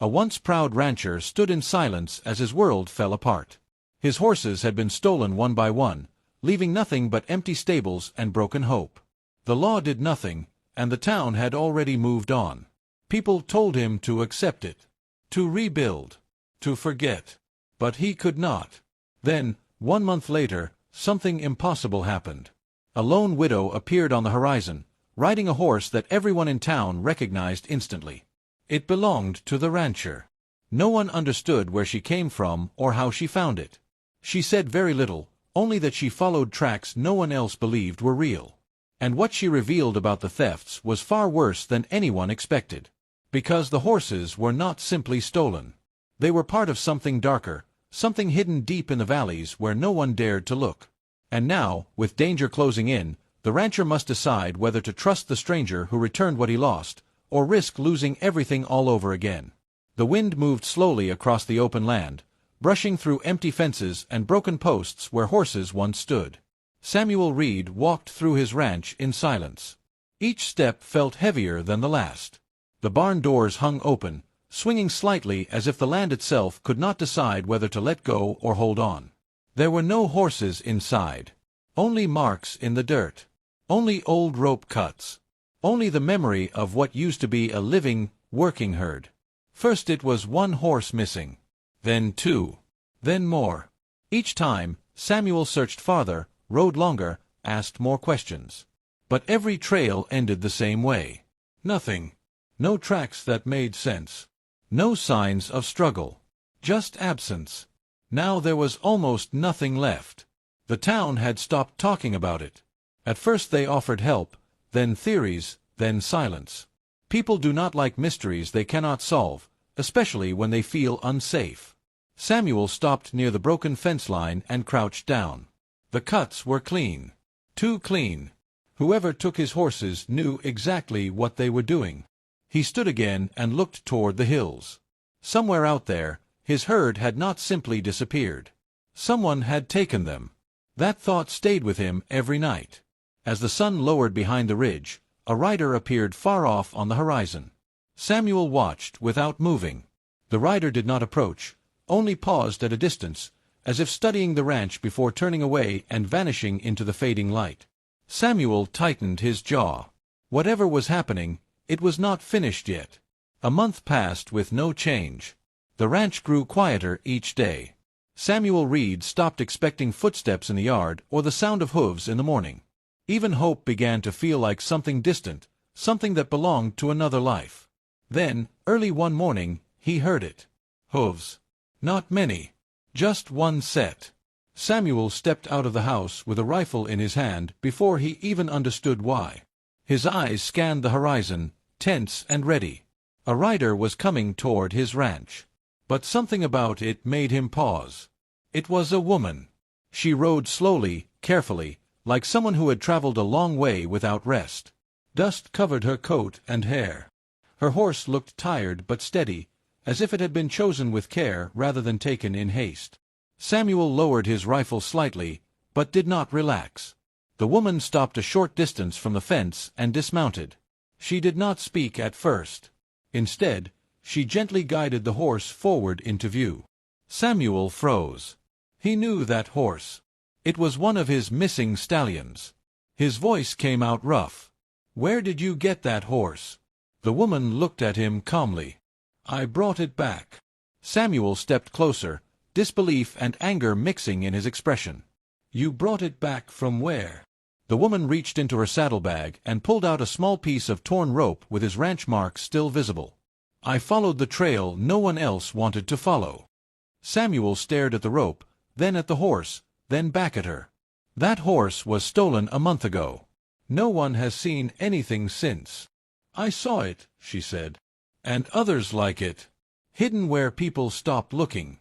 A once proud rancher stood in silence as his world fell apart. His horses had been stolen one by one, leaving nothing but empty stables and broken hope. The law did nothing, and the town had already moved on. People told him to accept it, to rebuild, to forget. But he could not. Then, 1 month later, something impossible happened. A lone widow appeared on the horizon, riding a horse that everyone in town recognized instantly. It belonged to the rancher. No one understood where she came from or how she found it. She said very little, only that she followed tracks no one else believed were real. And what she revealed about the thefts was far worse than anyone expected. Because the horses were not simply stolen. They were part of something darker, something hidden deep in the valleys where no one dared to look. And now, with danger closing in, the rancher must decide whether to trust the stranger who returned what he lost, or risk losing everything all over again. The wind moved slowly across the open land, brushing through empty fences and broken posts where horses once stood. Samuel Reed walked through his ranch in silence. Each step felt heavier than the last. The barn doors hung open, swinging slightly as if the land itself could not decide whether to let go or hold on. There were no horses inside. Only marks in the dirt. Only old rope cuts. Only the memory of what used to be a living, working herd. First it was one horse missing. Then two. Then more. Each time, Samuel searched farther, rode longer, asked more questions. But every trail ended the same way. Nothing. No tracks that made sense. No signs of struggle. Just absence. Now there was almost nothing left. The town had stopped talking about it. At first they offered help, then theories, then silence. People do not like mysteries they cannot solve, especially when they feel unsafe. Samuel stopped near the broken fence line and crouched down. The cuts were clean. Too clean. Whoever took his horses knew exactly what they were doing. He stood again and looked toward the hills. Somewhere out there, his herd had not simply disappeared. Someone had taken them. That thought stayed with him every night. As the sun lowered behind the ridge, a rider appeared far off on the horizon. Samuel watched without moving. The rider did not approach, only paused at a distance, as if studying the ranch before turning away and vanishing into the fading light. Samuel tightened his jaw. Whatever was happening, it was not finished yet. A month passed with no change. The ranch grew quieter each day. Samuel Reed stopped expecting footsteps in the yard or the sound of hooves in the morning. Even hope began to feel like something distant, something that belonged to another life. Then, early one morning, he heard it. Hooves. Not many. Just one set. Samuel stepped out of the house with a rifle in his hand before he even understood why. His eyes scanned the horizon, tense and ready. A rider was coming toward his ranch. But something about it made him pause. It was a woman. She rode slowly, carefully, like someone who had traveled a long way without rest. Dust covered her coat and hair. Her horse looked tired but steady, as if it had been chosen with care rather than taken in haste. Samuel lowered his rifle slightly, but did not relax. The woman stopped a short distance from the fence and dismounted. She did not speak at first. Instead, she gently guided the horse forward into view. Samuel froze. He knew that horse. It was one of his missing stallions. His voice came out rough. "Where did you get that horse?" The woman looked at him calmly. "I brought it back." Samuel stepped closer, disbelief and anger mixing in his expression. "You brought it back from where?" The woman reached into her saddlebag and pulled out a small piece of torn rope with his ranch mark still visible. "I followed the trail no one else wanted to follow." Samuel stared at the rope, then at the horse, then back at her. "That horse was stolen a month ago. No one has seen anything since." "I saw it," she said. "And others like it. Hidden where people stopped looking."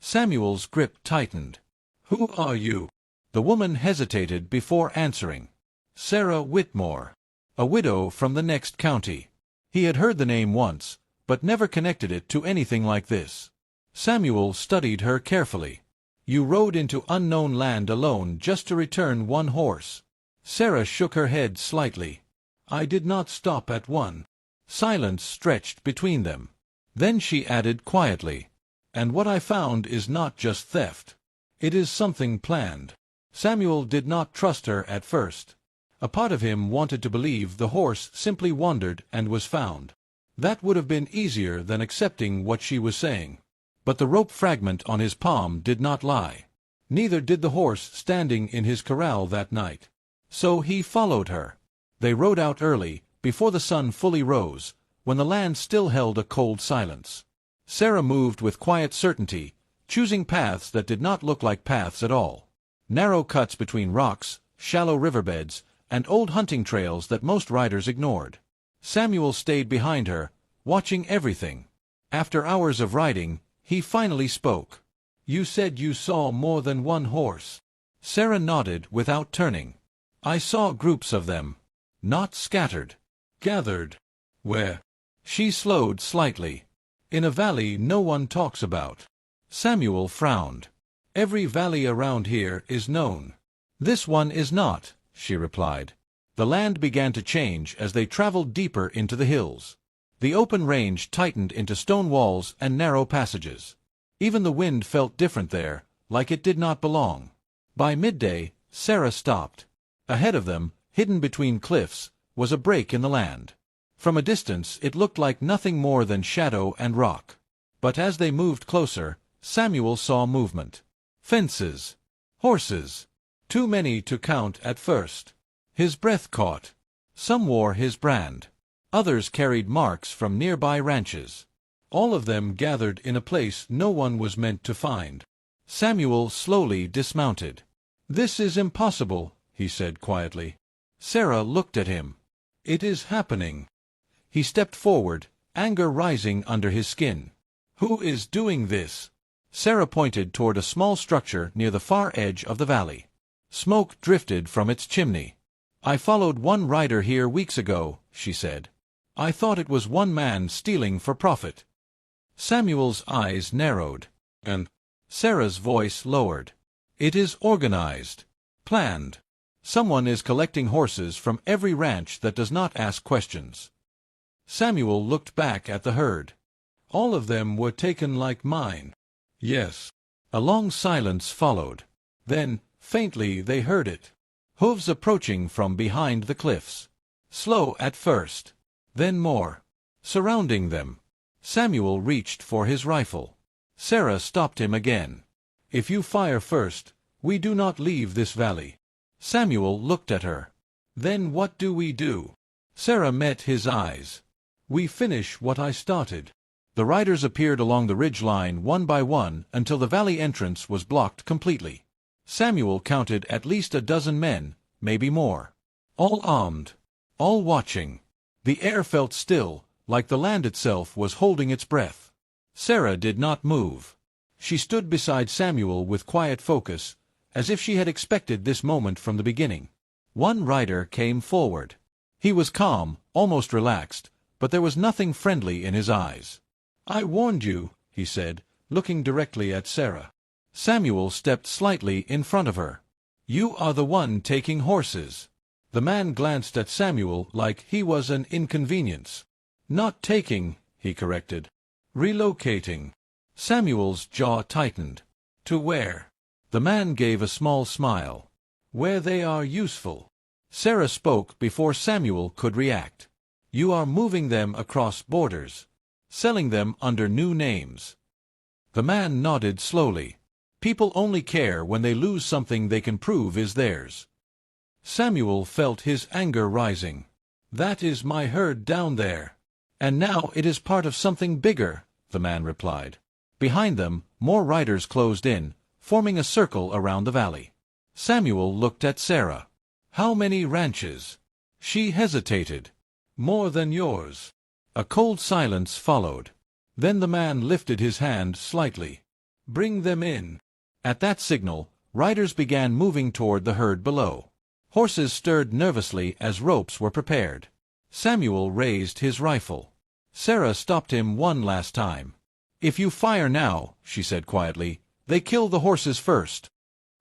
Samuel's grip tightened. "Who are you?" The woman hesitated before answering. "Sarah Whitmore. A widow from the next county." He had heard the name once, but never connected it to anything like this. Samuel studied her carefully. "You rode into unknown land alone just to return one horse." Sarah shook her head slightly. "I did not stop at one." Silence stretched between them. Then she added quietly, "And what I found is not just theft. It is something planned." Samuel did not trust her at first. A part of him wanted to believe the horse simply wandered and was found. That would have been easier than accepting what she was saying. But the rope fragment on his palm did not lie. Neither did the horse standing in his corral that night. So he followed her. They rode out early, before the sun fully rose, when the land still held a cold silence. Sarah moved with quiet certainty, choosing paths that did not look like paths at all. Narrow cuts between rocks, shallow riverbeds, and old hunting trails that most riders ignored. Samuel stayed behind her, watching everything. After hours of riding, he finally spoke. "You said you saw more than one horse." Sarah nodded without turning. "I saw groups of them. Not scattered. Gathered." "Where?" She slowed slightly. "In a valley no one talks about." Samuel frowned. "Every valley around here is known." "This one is not," she replied. The land began to change as they traveled deeper into the hills. The open range tightened into stone walls and narrow passages. Even the wind felt different there, like it did not belong. By midday, Sarah stopped. Ahead of them, hidden between cliffs, was a break in the land. From a distance it looked like nothing more than shadow and rock. But as they moved closer, Samuel saw movement. Fences. Horses. Too many to count at first. His breath caught. Some wore his brand. Others carried marks from nearby ranches. All of them gathered in a place no one was meant to find. Samuel slowly dismounted. "This is impossible," he said quietly. Sarah looked at him. "It is happening." He stepped forward, anger rising under his skin. "Who is doing this?" Sarah pointed toward a small structure near the far edge of the valley. Smoke drifted from its chimney. "I followed one rider here weeks ago," she said. "I thought it was one man stealing for profit." Samuel's eyes narrowed. "And?" Sarah's voice lowered. "It is organized. Planned. Someone is collecting horses from every ranch that does not ask questions." Samuel looked back at the herd. "All of them were taken like mine." "Yes." A long silence followed. Then, faintly, they heard it. Hooves approaching from behind the cliffs. Slow at first. Then more. Surrounding them. Samuel reached for his rifle. Sarah stopped him again. "If you fire first, we do not leave this valley." Samuel looked at her. "Then what do we do?" Sarah met his eyes. "We finish what I started." The riders appeared along the ridge line one by one until the valley entrance was blocked completely. Samuel counted at least a dozen men, maybe more. All armed. All watching. The air felt still, like the land itself was holding its breath. Sarah did not move. She stood beside Samuel with quiet focus, as if she had expected this moment from the beginning. One rider came forward. He was calm, almost relaxed, but there was nothing friendly in his eyes. "I warned you," he said, looking directly at Sarah. Samuel stepped slightly in front of her. "You are the one taking horses." The man glanced at Samuel like he was an inconvenience. "Not taking," he corrected. "Relocating." Samuel's jaw tightened. "To where?" The man gave a small smile. "Where they are useful." Sarah spoke before Samuel could react. "You are moving them across borders. Selling them under new names." The man nodded slowly. "People only care when they lose something they can prove is theirs." Samuel felt his anger rising. "That is my herd down there. And now it is part of something bigger," the man replied. Behind them, more riders closed in, forming a circle around the valley. Samuel looked at Sarah. "How many ranches?" She hesitated. "More than yours." A cold silence followed. Then the man lifted his hand slightly. "Bring them in." At that signal, riders began moving toward the herd below. Horses stirred nervously as ropes were prepared. Samuel raised his rifle. Sarah stopped him one last time. "If you fire now," she said quietly, "they kill the horses first."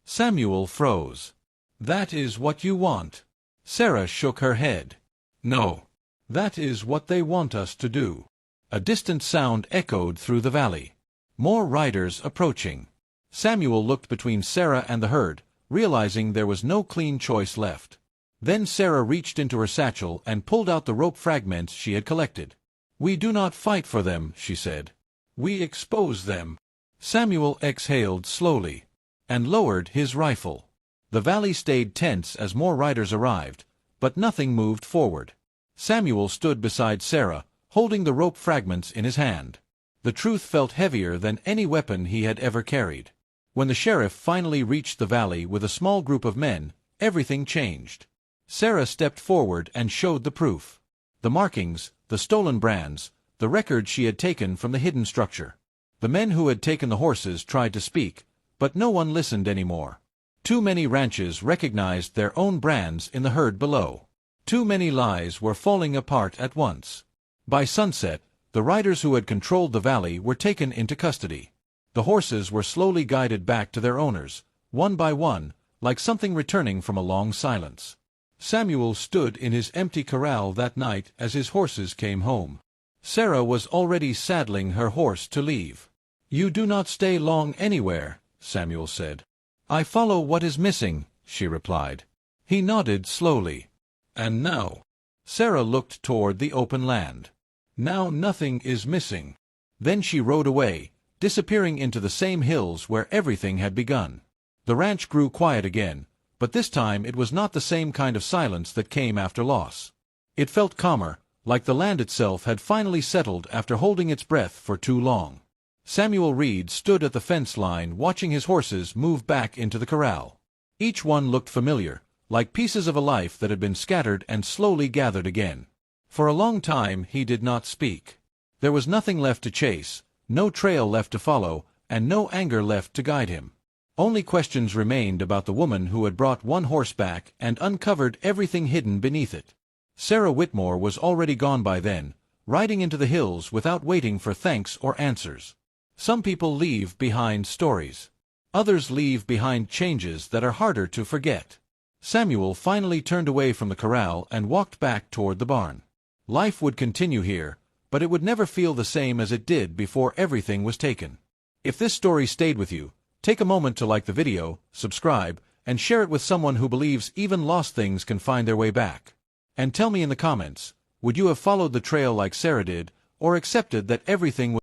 Samuel froze. "That is what you want." Sarah shook her head. "No. That is what they want us to do." A distant sound echoed through the valley. More riders approaching. Samuel looked between Sarah and the herd, realizing there was no clean choice left. Then Sarah reached into her satchel and pulled out the rope fragments she had collected. "We do not fight for them," she said. "We expose them." Samuel exhaled slowly and lowered his rifle. The valley stayed tense as more riders arrived, but nothing moved forward. Samuel stood beside Sarah, holding the rope fragments in his hand. The truth felt heavier than any weapon he had ever carried. When the sheriff finally reached the valley with a small group of men, everything changed. Sarah stepped forward and showed the proof. The markings, the stolen brands, the records she had taken from the hidden structure. The men who had taken the horses tried to speak, but no one listened anymore. Too many ranches recognized their own brands in the herd below. Too many lies were falling apart at once. By sunset, the riders who had controlled the valley were taken into custody. The horses were slowly guided back to their owners, one by one, like something returning from a long silence. Samuel stood in his empty corral that night as his horses came home. Sarah was already saddling her horse to leave. "You do not stay long anywhere," Samuel said. "I follow what is missing," she replied. He nodded slowly. "And now?" Sarah looked toward the open land. "Now nothing is missing." Then she rode away, disappearing into the same hills where everything had begun. The ranch grew quiet again, but this time it was not the same kind of silence that came after loss. It felt calmer, like the land itself had finally settled after holding its breath for too long. Samuel Reed stood at the fence line watching his horses move back into the corral. Each one looked familiar, like pieces of a life that had been scattered and slowly gathered again. For a long time he did not speak. There was nothing left to chase, no trail left to follow, and no anger left to guide him. Only questions remained about the woman who had brought one horse back and uncovered everything hidden beneath it. Sarah Whitmore was already gone by then, riding into the hills without waiting for thanks or answers. Some people leave behind stories. Others leave behind changes that are harder to forget. Samuel finally turned away from the corral and walked back toward the barn. Life would continue here, but it would never feel the same as it did before everything was taken. If this story stayed with you, take a moment to like the video, subscribe, and share it with someone who believes even lost things can find their way back. And tell me in the comments, would you have followed the trail like Sarah did, or accepted that everything was